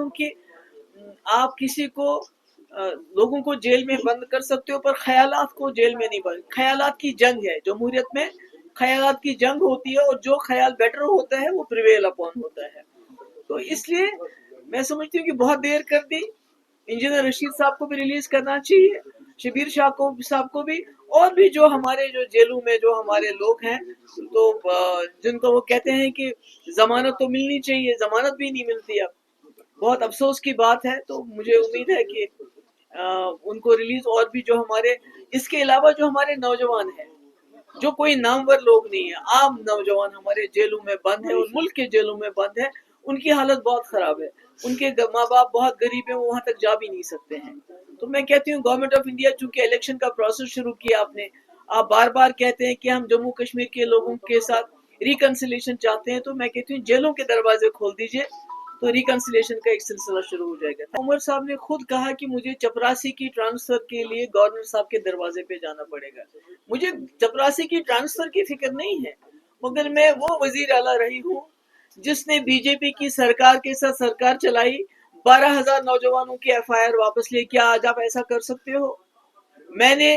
ہوں کہ آپ کسی کو لوگوں کو جیل میں بند کر سکتے ہو پر خیالات کو جیل میں نہیں بند. خیالات کی جنگ ہے جمہوریت میں، خیالات کی جنگ ہوتی ہے اور جو خیال بیٹر ہوتا ہے وہ پریویل اپون ہوتا ہے. تو اس لیے میں سمجھتی ہوں کہ بہت دیر کر دی. انجینئر رشید صاحب کو بھی ریلیز کرنا چاہیے، شبیر شاہ صاحب کو بھی، اور بھی جو ہمارے جو جیلوں میں جو ہمارے لوگ ہیں تو جن کو وہ کہتے ہیں کہ ضمانت تو ملنی چاہیے، ضمانت بھی نہیں ملتی. اب بہت افسوس کی بات ہے. تو مجھے امید ہے کہ ان کو ریلیز، اور بھی جو ہمارے اس کے علاوہ جو ہمارے نوجوان ہیں جو کوئی نامور لوگ نہیں ہیں، عام نوجوان ہمارے جیلوں میں بند ہیں اور ملک کے جیلوں میں بند ہیں، ان کی حالت بہت خراب ہے. ان کے ماں باپ بہت غریب ہیں، وہ وہاں تک جا بھی نہیں سکتے ہیں. تو میں کہتی ہوں گورنمنٹ آف انڈیا چونکہ الیکشن کا پروسیس شروع کیا آپ بار بار کہتے ہیں کہ ہم جموں کشمیر کے لوگوں کے ساتھ ریکنسلیشن چاہتے ہیں، تو میں کہتی ہوں جیلوں کے دروازے کھول دیجئے تو ریکنسلیشن کا ایک سلسلہ شروع ہو جائے گا. عمر صاحب نے خود کہا کہ مجھے چپراسی کی ٹرانسفر کے لیے گورنر صاحب کے دروازے پہ جانا پڑے گا. مجھے چپراسی کی ٹرانسفر کی فکر نہیں ہے، مگر میں وہ وزیر اعلیٰ رہی ہوں جس نے بی جے پی کی سرکار کے ساتھ سرکار چلائی، 12,000 نوجوانوں کی ایف آئی آر واپس لے. کیا آج آپ ایسا کر سکتے ہو؟ میں نے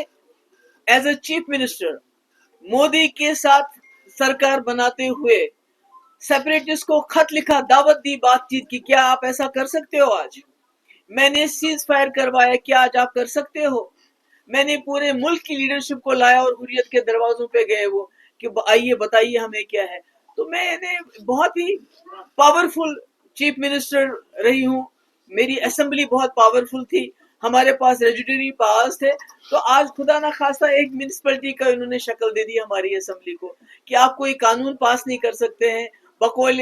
as a chief minister Modi کے ساتھ سرکار بناتے ہوئے سیپریٹسٹ کو خط لکھا، دعوت دی بات چیت کی. کیا آپ ایسا کر سکتے ہو آج؟ میں نے سیز فائر کروایا، کیا آج آپ کر سکتے ہو؟ میں نے پورے ملک کی لیڈرشپ کو لایا اور حریت کے دروازوں پہ گئے وہ کہ آئیے بتائیے ہمیں کیا ہے. تو میں نے بہت ہی پاورفل چیف منسٹر رہی ہوں، میری اسمبلی بہت پاورفل تھی، ہمارے پاس ریجوڈیٹری پاورز تھے. تو آج خدا نہ خواستہ ایک میونسپلٹی کا انہوں نے شکل دے دی ہماری اسمبلی کو کہ آپ کوئی قانون پاس نہیں کر سکتے ہیں. بقول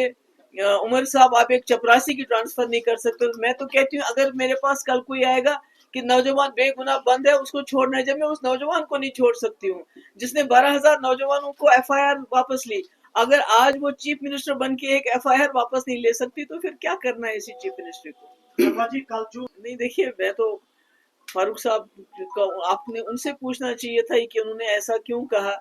عمر صاحب آپ ایک چپراسی کی ٹرانسفر نہیں کر سکتے. میں تو کہتی ہوں اگر میرے پاس کل کوئی آئے گا کہ نوجوان بے گناہ بند ہے اس کو چھوڑنا ہے، جب میں اس نوجوان کو نہیں چھوڑ سکتی ہوں جس نے 12,000 نوجوانوں کو ایف آئی آر واپس لی، اگر آج وہ چیف منسٹر بن کے ایک ایف آئی آر واپس نہیں لے سکتی تو پھر کیا کرنا ہے اسی چیف منسٹر کو؟ نہیں دیکھیے، میں تو فاروق صاحب آپ نے ان سے پوچھنا چاہیے تھا کہ انہوں نے ایسا کیوں کہا.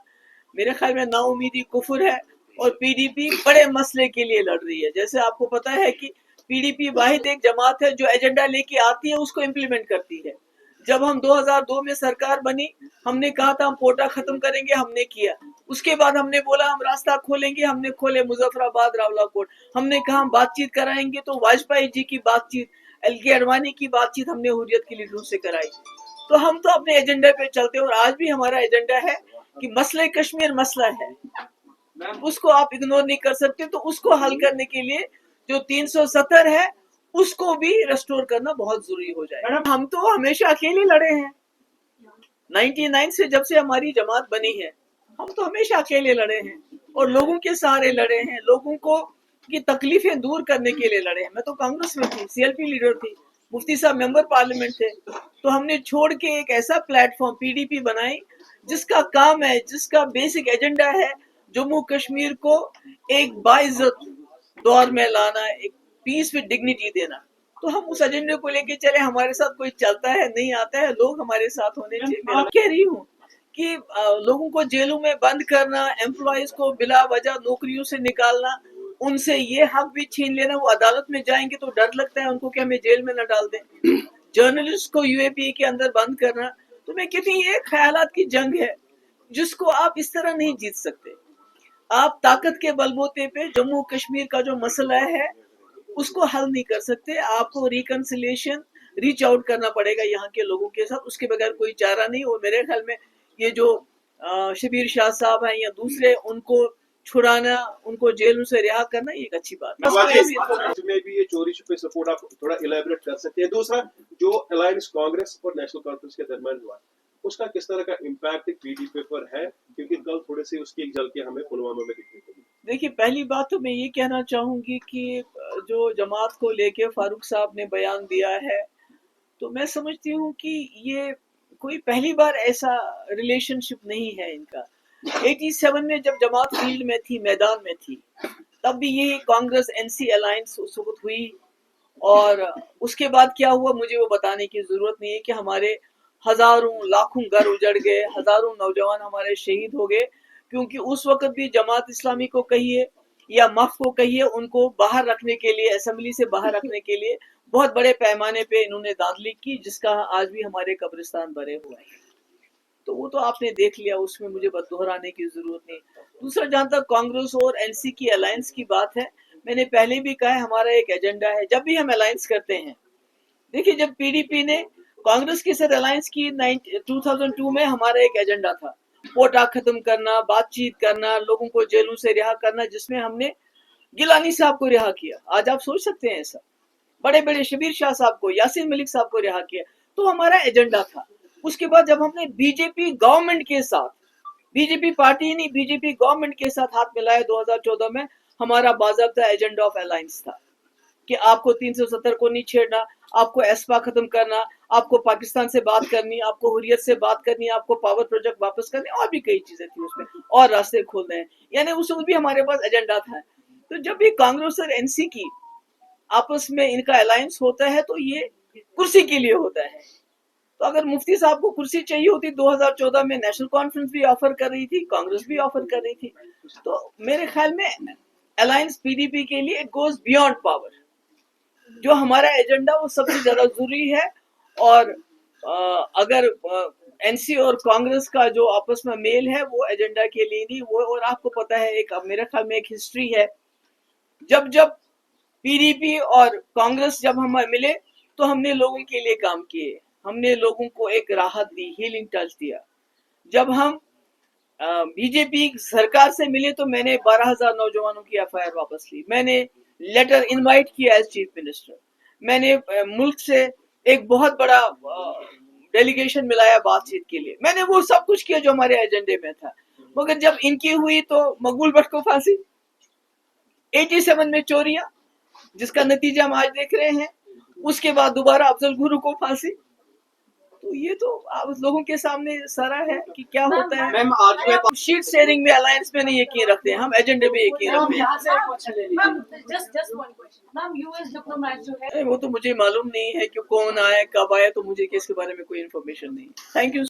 میرے خیال میں نا امیدی کفر ہے اور پی ڈی پی بڑے مسئلے کے لیے لڑ رہی ہے. جیسے آپ کو پتا ہے کہ پی ڈی پی واحد ایک جماعت ہے جو ایجنڈا لے کے آتی ہے اس کو امپلیمنٹ کرتی ہے. جب ہم 2002 میں سرکار بنی، ہم نے کہا تھا ہم کوٹا ختم کریں گے، ہم نے کیا. اس کے بعد ہم نے بولا ہم راستہ کھولیں گے، ہم نے کھولے مظفر آباد راولا کوٹ. ہم نے کہا ہم بات چیت کرائیں گے تو واجپئی جی کی بات چیت، ایل کے اڈوانی کی بات چیت ہم نے حریت کی لیڈروں سے کرائی. تو ہم تو اپنے ایجنڈے پہ چلتے ہیں اور آج بھی ہمارا ایجنڈا ہے کہ مسئلہ کشمیر مسئلہ ہے، اس کو آپ اگنور نہیں کر سکتے. تو اس کو حل کرنے کے لیے جو 370 ہے اس کو بھی ریسٹور کرنا بہت ضروری ہو جائے. ہم تو ہمیشہ اکیلے لڑے ہیں، 99 سے جب سے ہماری جماعت بنی ہے ہم تو ہمیشہ اکیلے لڑے ہیں اور لوگوں کے سہارے لڑے ہیں، لوگوں کو کی تکلیفیں دور کرنے کے لیے لڑے ہیں. میں تو کانگریس میں تھی، سی ایل پی لیڈر تھی، مفتی صاحب ممبر پارلیمنٹ تھے. تو ہم نے چھوڑ کے ایک ایسا plate form P D P بنائی جس کا کام ہے، جس کا بیسک ایجنڈا ہے جموں کشمیر کو ایک باعزت دور میں لانا، ایک پیس وتھ ڈگنیٹی دینا. تو ہم اس ایجنڈے کو لے کے چلے. ہمارے ساتھ کوئی چلتا ہے نہیں آتا ہے، لوگ ہمارے ساتھ ہونے چاہیے. میں کہہ رہی ہوں کہ لوگوں کو جیلوں میں بند کرنا، امپلائیز کو بلا وجہ نوکریوں سے نکالنا، ان سے یہ حق بھی چھین لینا، وہ عدالت میں جائیں گے تو ڈر لگتا ہے ان کو کہ ہمیں جیل میں نہ ڈال دیں. جرنلسٹ کو یو اے پی کے اندر بند کرنا. تو میں کہتی ہوں یہ خیالات کی جنگ ہے جس کو آپ اس طرح نہیں جیت سکتے. آپ طاقت کے بلبوتے پہ جموں کشمیر کا جو مسئلہ ہے اس کو حل نہیں کر سکتے. آپ کو ریکنسلیشن ریچ آؤٹ کرنا پڑے گا یہاں کے لوگوں کے ساتھ، اس کے بغیر کوئی چارہ نہیں. اور میرے خیال میں یہ جو شبیر شاہ صاحب ہیں یا دوسرے، ان کو چھڑانا، ان کو جیلوں سے رہا کرنا، یہ ایک اچھی بات ہے. میں بھی یہ چوری چھپے سپورٹ آپ تھوڑا الیبریٹ کر سکتے ہیں. دوسرا جو الائنس کانگریس اور نیشنل کانفرنس کے درمیان ہوا اس کا کس طرح کا امپیکٹ پی ڈی پی پر ہے، کیونکہ کل تھوڑے سے اس کی ایک جھلکیاں ہمیں پلوامہ میں دیکھنے کو ملی. دیکھیے پہلی بات تو میں یہ کہنا چاہوں گی کہ جو جماعت کو لے کے فاروق صاحب نے بیان دیا ہے تو میں سمجھتی ہوں کہ یہ کوئی پہلی بار ایسا ریلیشن شپ نہیں ہے ان کا. 87 میں جب جماعت فیلڈ میں تھی، میدان میں تھی، تب بھی یہی کانگریس این سی الائنس اس وقت ہوئی. اور اس کے بعد کیا ہوا مجھے وہ بتانے کی ضرورت نہیں ہے کہ ہمارے ہزاروں لاکھوں گھر اجڑ گئے، ہزاروں نوجوان ہمارے شہید ہو گئے، کیونکہ اس وقت بھی جماعت اسلامی کو کہیے یا مف کو کہیے، ان کو باہر رکھنے کے لیے، اسمبلی سے باہر رکھنے کے لیے بہت بڑے پیمانے پہ انہوں نے دھاندلی کی جس کا آج بھی ہمارے قبرستان بھرے ہوئے ہیں. تو وہ تو آپ نے دیکھ لیا, اس میں مجھے بس دہرانے کی ضرورت نہیں. دوسرا, جہاں تک کانگریس اور این سی کی الائنس کی بات ہے, میں نے پہلے بھی کہا ہے ہمارا ایک ایجنڈا ہے جب بھی ہم الائنس کرتے ہیں. دیکھیے, جب پی ڈی پی نے کانگریس کے ساتھ الائنس کی 2002 میں, ہمارا ایک ایجنڈا تھا کوٹا ختم کرنا, بات چیت کرنا, لوگوں کو جیلوں سے رہا کرنا, جس میں ہم نے گیلانی صاحب کو رہا کیا. آج آپ سوچ سکتے ہیں ایسا, بڑے بڑے شبیر شاہ صاحب کو, یاسین ملک صاحب کو رہا کیا. تو ہمارا ایجنڈا تھا. اس کے بعد جب ہم نے بی جے پی گورنمنٹ کے ساتھ, بی جے پی پارٹی نہیں, بی جے پی گورنمنٹ کے ساتھ ہاتھ ملایا 2014 میں, ہمارا باضابطہ ایجنڈا آف الائنس تھا کہ آپ کو 370 کو نہیں چھیڑنا, آپ کو ایسپا ختم کرنا, آپ کو پاکستان سے بات کرنی, آپ کو حریت سے بات کرنی, آپ کو پاور پروجیکٹ واپس کرنے, اور بھی کئی چیزیں تھیں اس میں, اور راستے کھولنے ہیں. یعنی اس وقت بھی ہمارے پاس ایجنڈا تھا. تو جب بھی کانگریس اور این سی کی آپس میں ان کا الائنس ہوتا ہے تو یہ کرسی کے لیے ہوتا ہے. تو اگر مفتی صاحب کو کرسی چاہیے ہوتی 2014 میں, نیشنل کانفرنس بھی آفر کر رہی تھی, کانگریس بھی آفر کر رہی تھی. تو میرے خیال میں الائنس پی ڈی پی کے لیے اٹ گوز بیونڈ پاور. جو ہمارا ایجنڈا وہ سب سے زیادہ ضروری ہے. اور اگر این سی اور کانگریس کا جو آپس میں میل ہے وہ ایجنڈا کے لیے نہیں وہ, اور آپ کو پتا ہے ایک میرے خیال میں ایک ہسٹری ہے, جب پی ڈی پی اور کانگریس جب ہم ملے تو ہم نے لوگوں کے لیے کام کیے, ہم نے لوگوں کو ایک راحت دی, ہیلنگ ٹچ دیا. جب ہم بی جے پی سرکار سے ملے تو میں نے 12,000 نوجوانوں کی ایف آئی آر واپس لی, میں نے لیٹر انوائٹ کیا ایز چیف منسٹر, میں نے ملک سے ایک بہت بڑا ڈیلیگیشن ملایا بات چیت کے لیے, میں نے وہ سب کچھ کیا جو ہمارے ایجنڈے میں تھا. مگر جب ان کی ہوئی تو مقبول بٹ کو پھانسی, 87 میں چوریاں جس کا نتیجہ ہم آج دیکھ رہے ہیں, اس کے بعد دوبارہ افضل گرو کو پھانسی. تو یہ تو آپ لوگوں کے سامنے سارا ہے کہ کیا ہوتا ہے. میم آج ہم شیٹ شیئرنگ میں الائنس میں نہیں یقین رکھتے ہیں, ہم ایجنڈے میں یقین رکھتے ہیں. وہ تو مجھے معلوم نہیں ہے کہ کون آیا کب آیا, تو مجھے اس کے بارے میں کوئی انفارمیشن نہیں. Thank you.